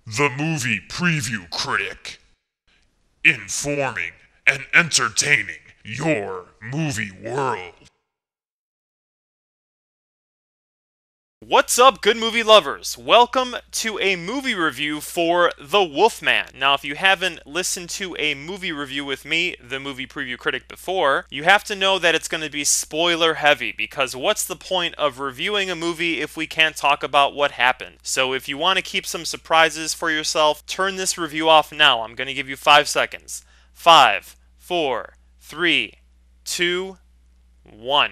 The Movie Preview Critic. Informing and entertaining your movie world. What's up, good movie lovers? Welcome to a movie review for The Wolfman. Now, if you haven't listened to a movie review with me, the Movie Preview Critic, before, you have to know that it's going to be spoiler heavy, because what's the point of reviewing a movie if we can't talk about what happened? So if you want to keep some surprises for yourself, turn this review off now. I'm going to give you 5 seconds. 5, 4, 3, 2, 1.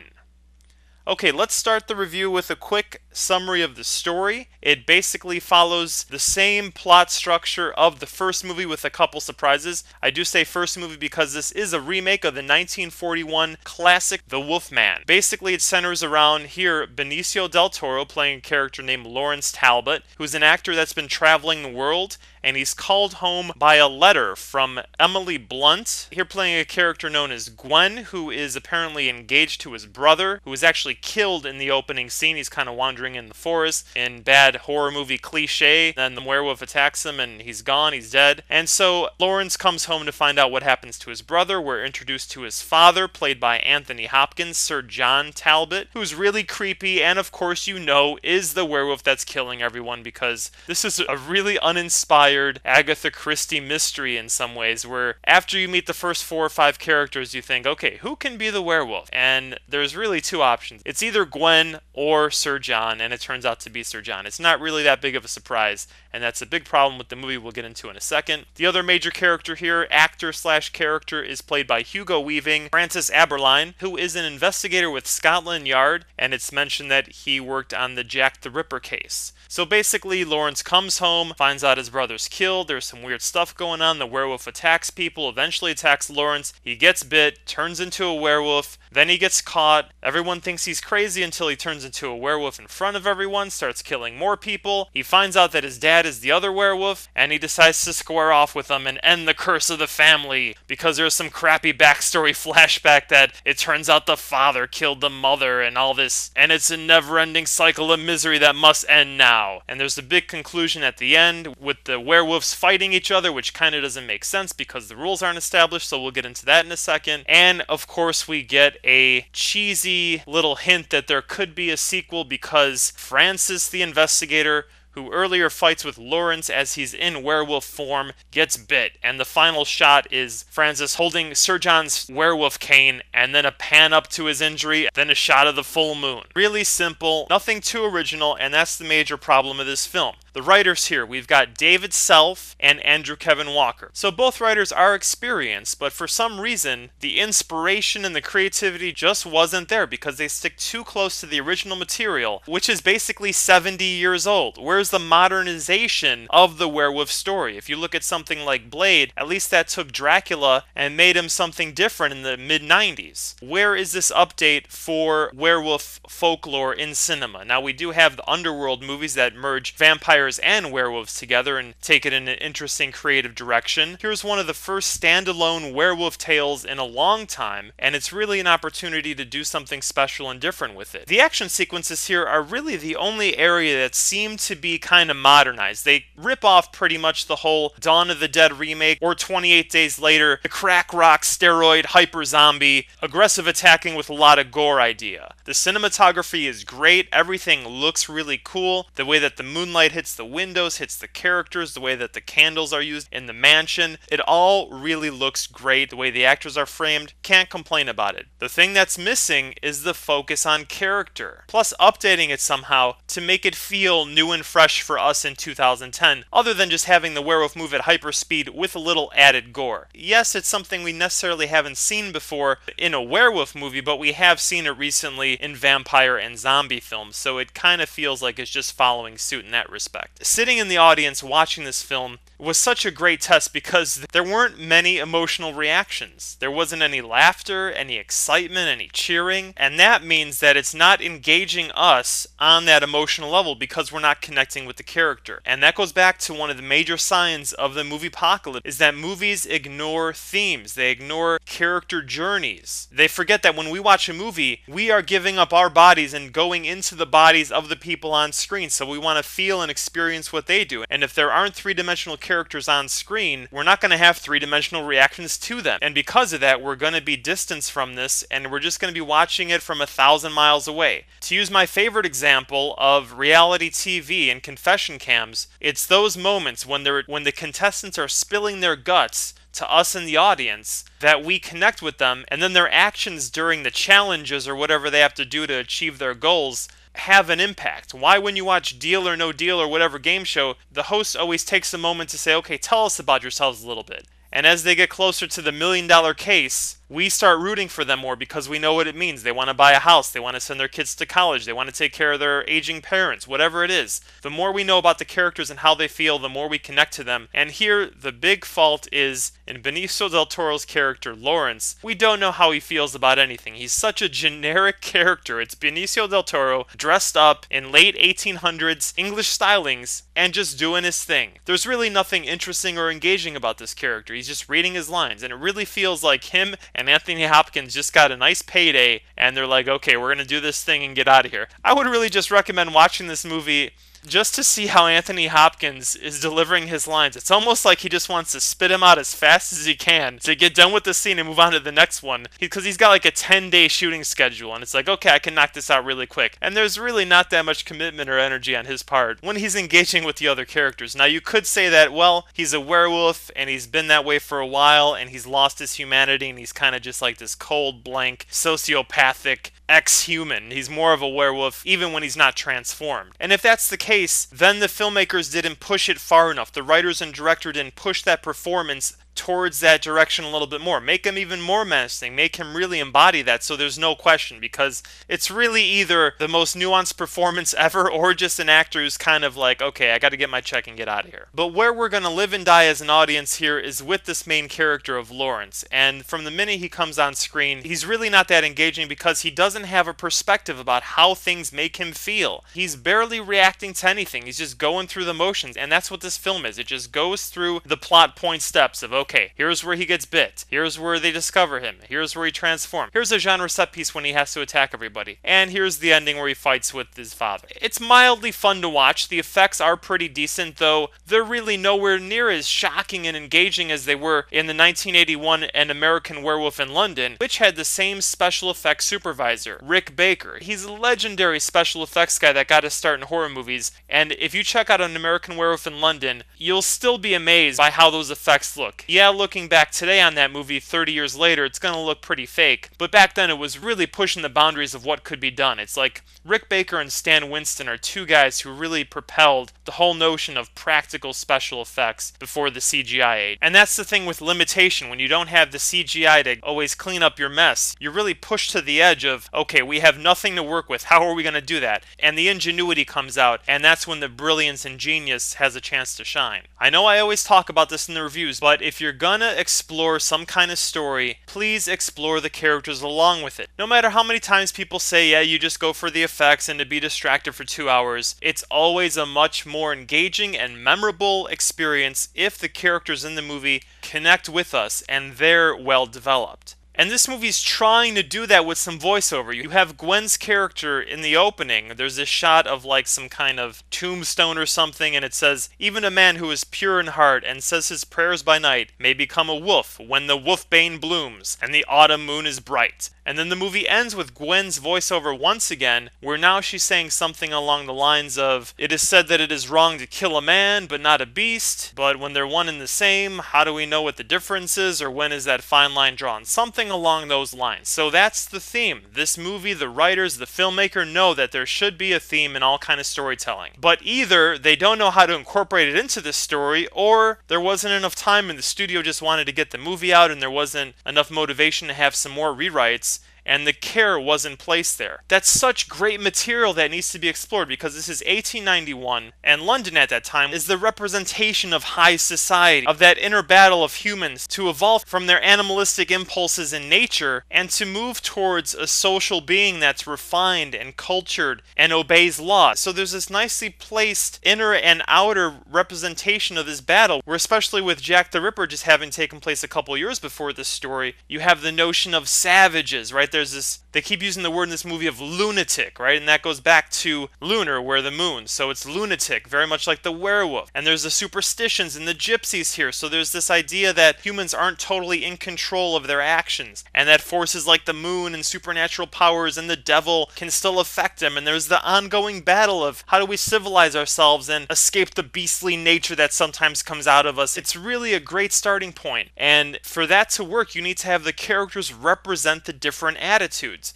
Okay, let's start the review with a quick summary of the story. It basically follows the same plot structure of the first movie with a couple surprises. I do say first movie because this is a remake of the 1941 classic The Wolfman. Basically, it centers around here Benicio Del Toro playing a character named Lawrence Talbot, who's an actor that's been traveling the world, and he's called home by a letter from Emily Blunt, here playing a character known as Gwen, who is apparently engaged to his brother, who was actually killed in the opening scene. He's kind of wandering in the forest in bad horror movie cliche, then the werewolf attacks him and he's gone, he's dead. And so Lawrence comes home to find out what happens to his brother. We're introduced to his father, played by Anthony Hopkins, Sir John Talbot, who's really creepy, and of course you know is the werewolf that's killing everyone, because this is a really uninspired Agatha Christie mystery in some ways, where after you meet the first 4 or 5 characters you think, okay, who can be the werewolf? And there's really 2 options. It's either Gwen or Sir John, and it turns out to be Sir John. It's not really that big of a surprise, and that's a big problem with the movie we'll get into in a second. The other major character here, actor/character, is played by Hugo Weaving, Francis Aberline, who is an investigator with Scotland Yard, and it's mentioned that he worked on the Jack the Ripper case. So basically, Lawrence comes home, finds out his brother's killed, there's some weird stuff going on, the werewolf attacks people, eventually attacks Lawrence, he gets bit, turns into a werewolf, then he gets caught, everyone thinks he's crazy until he turns into a werewolf in front of everyone, starts killing more people, he finds out that his dad is the other werewolf, and he decides to square off with them and end the curse of the family, because there's some crappy backstory flashback that it turns out the father killed the mother and all this, and it's a never-ending cycle of misery that must end now. And there's a big conclusion at the end with the werewolves fighting each other, which kind of doesn't make sense because the rules aren't established, so we'll get into that in a second. And of course we get a cheesy little hint that there could be a sequel, because Francis the investigator, who earlier fights with Lawrence as he's in werewolf form, gets bit. And the final shot is Francis holding Sir John's werewolf cane, and then a pan up to his injury, then a shot of the full moon. Really simple, nothing too original, and that's the major problem of this film. The writers here, we've got David Self and Andrew Kevin Walker. So both writers are experienced, but for some reason, the inspiration and the creativity just wasn't there, because they stick too close to the original material, which is basically 70 years old. Where's the modernization of the werewolf story? If you look at something like Blade, at least that took Dracula and made him something different in the mid-90s. Where is this update for werewolf folklore in cinema? Now, we do have the Underworld movies that merge vampires and werewolves together and take it in an interesting creative direction. Here's one of the first standalone werewolf tales in a long time, and it's really an opportunity to do something special and different with it. The action sequences here are really the only area that seem to be kind of modernized. They rip off pretty much the whole Dawn of the Dead remake, or 28 Days Later, the crack rock, steroid, hyper zombie, aggressive attacking with a lot of gore idea. The cinematography is great, everything looks really cool, the way that the moonlight hits the windows, hits the characters, the way that the candles are used in the mansion, it all really looks great. The way the actors are framed, can't complain about it. The thing that's missing is the focus on character, plus updating it somehow to make it feel new and fresh for us in 2010, other than just having the werewolf move at hyperspeed with a little added gore. Yes, it's something we necessarily haven't seen before in a werewolf movie, but we have seen it recently in vampire and zombie films, so it kind of feels like it's just following suit in that respect. Sitting in the audience watching this film was such a great test because there weren't many emotional reactions. There wasn't any laughter, any excitement, any cheering, and that means that it's not engaging us on that emotional level because we're not connecting with the character. And that goes back to one of the major signs of the movie apocalypse, is that movies ignore themes. They ignore character journeys. They forget that when we watch a movie, we are giving up our bodies and going into the bodies of the people on screen. So we want to feel and experience experience what they do. And if there aren't three-dimensional characters on screen, we're not going to have three-dimensional reactions to them. And because of that, we're going to be distanced from this, and we're just going to be watching it from 1,000 miles away. To use my favorite example of reality TV and confession cams, it's those moments when the contestants are spilling their guts to us in the audience that we connect with them, and then their actions during the challenges or whatever they have to do to achieve their goals have an impact. Why, when you watch Deal or No Deal or whatever game show, the host always takes a moment to say, okay, tell us about yourselves a little bit. And as they get closer to the $1 million case, we start rooting for them more because we know what it means. They want to buy a house. They want to send their kids to college. They want to take care of their aging parents, whatever it is. The more we know about the characters and how they feel, the more we connect to them. And here, the big fault is in Benicio Del Toro's character, Lawrence. We don't know how he feels about anything. He's such a generic character. It's Benicio Del Toro dressed up in late 1800s English stylings and just doing his thing. There's really nothing interesting or engaging about this character. He's just reading his lines, and it really feels like him and Anthony Hopkins just got a nice payday, and they're like, okay, we're going to do this thing and get out of here. I would really just recommend watching this movie just to see how Anthony Hopkins is delivering his lines. It's almost like he just wants to spit him out as fast as he can to get done with the scene and move on to the next one. Because he's got like a 10-day shooting schedule, and it's like, okay, I can knock this out really quick. And there's really not that much commitment or energy on his part when he's engaging with the other characters. Now, you could say that, well, he's a werewolf, and he's been that way for a while, and he's lost his humanity, and he's kind of just like this cold, blank, sociopathic ex-human. He's more of a werewolf even when he's not transformed. And if that's the case, then the filmmakers didn't push it far enough. The writers and director didn't push that performance towards that direction a little bit more. Make him even more menacing. Make him really embody that, so there's no question, because it's really either the most nuanced performance ever or just an actor who's kind of like, okay, I got to get my check and get out of here. But where we're going to live and die as an audience here is with this main character of Lawrence. And from the minute he comes on screen, he's really not that engaging because he doesn't have a perspective about how things make him feel. He's barely reacting to anything. He's just going through the motions, and that's what this film is. It just goes through the plot point steps of, okay, here's where he gets bit. Here's where they discover him. Here's where he transforms. Here's a genre set piece when he has to attack everybody. And here's the ending where he fights with his father. It's mildly fun to watch. The effects are pretty decent, though they're really nowhere near as shocking and engaging as they were in the 1981 An American Werewolf in London, which had the same special effects supervisor, Rick Baker. He's a legendary special effects guy that got his start in horror movies, and if you check out An American Werewolf in London, you'll still be amazed by how those effects look. Yeah, looking back today on that movie 30 years later, it's going to look pretty fake, but back then it was really pushing the boundaries of what could be done. It's like Rick Baker and Stan Winston are two guys who really propelled the whole notion of practical special effects before the CGI age. And that's the thing with limitation. When you don't have the CGI to always clean up your mess, you're really pushed to the edge of, okay, we have nothing to work with. How are we going to do that? And the ingenuity comes out, and that's when the brilliance and genius has a chance to shine. I know I always talk about this in the reviews, but if you're gonna explore some kind of story, please explore the characters along with it. No matter how many times people say, yeah, you just go for the effects and to be distracted for 2 hours, it's always a much more engaging and memorable experience if the characters in the movie connect with us and they're well developed. And this movie's trying to do that with some voiceover. You have Gwen's character in the opening. There's this shot of like some kind of tombstone or something, and it says, even a man who is pure in heart and says his prayers by night may become a wolf when the wolfbane blooms and the autumn moon is bright. And then the movie ends with Gwen's voiceover once again, where now she's saying something along the lines of, it is said that it is wrong to kill a man but not a beast, but when they're one and the same, how do we know what the difference is, or when is that fine line drawn? Something along those lines. So that's the theme. This movie, the writers, the filmmaker know that there should be a theme in all kind of storytelling. But either they don't know how to incorporate it into the story, or there wasn't enough time and the studio just wanted to get the movie out and there wasn't enough motivation to have some more rewrites, and the care wasn't placed there. That's such great material that needs to be explored, because this is 1891, and London at that time is the representation of high society, of that inner battle of humans to evolve from their animalistic impulses in nature and to move towards a social being that's refined and cultured and obeys laws. So there's this nicely placed inner and outer representation of this battle, where especially with Jack the Ripper just having taken place a couple years before this story, you have the notion of savages, right? right? There's this, they keep using the word in this movie of lunatic, right? And that goes back to lunar, where the moon. So it's lunatic, very much like the werewolf. And there's the superstitions and the gypsies here. So there's this idea that humans aren't totally in control of their actions, and that forces like the moon and supernatural powers and the devil can still affect them. And there's the ongoing battle of how do we civilize ourselves and escape the beastly nature that sometimes comes out of us. It's really a great starting point. And for that to work, you need to have the characters represent the different attitudes.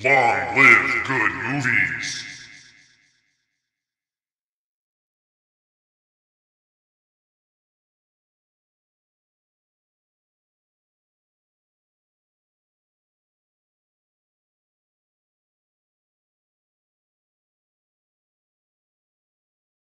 Long live good movies!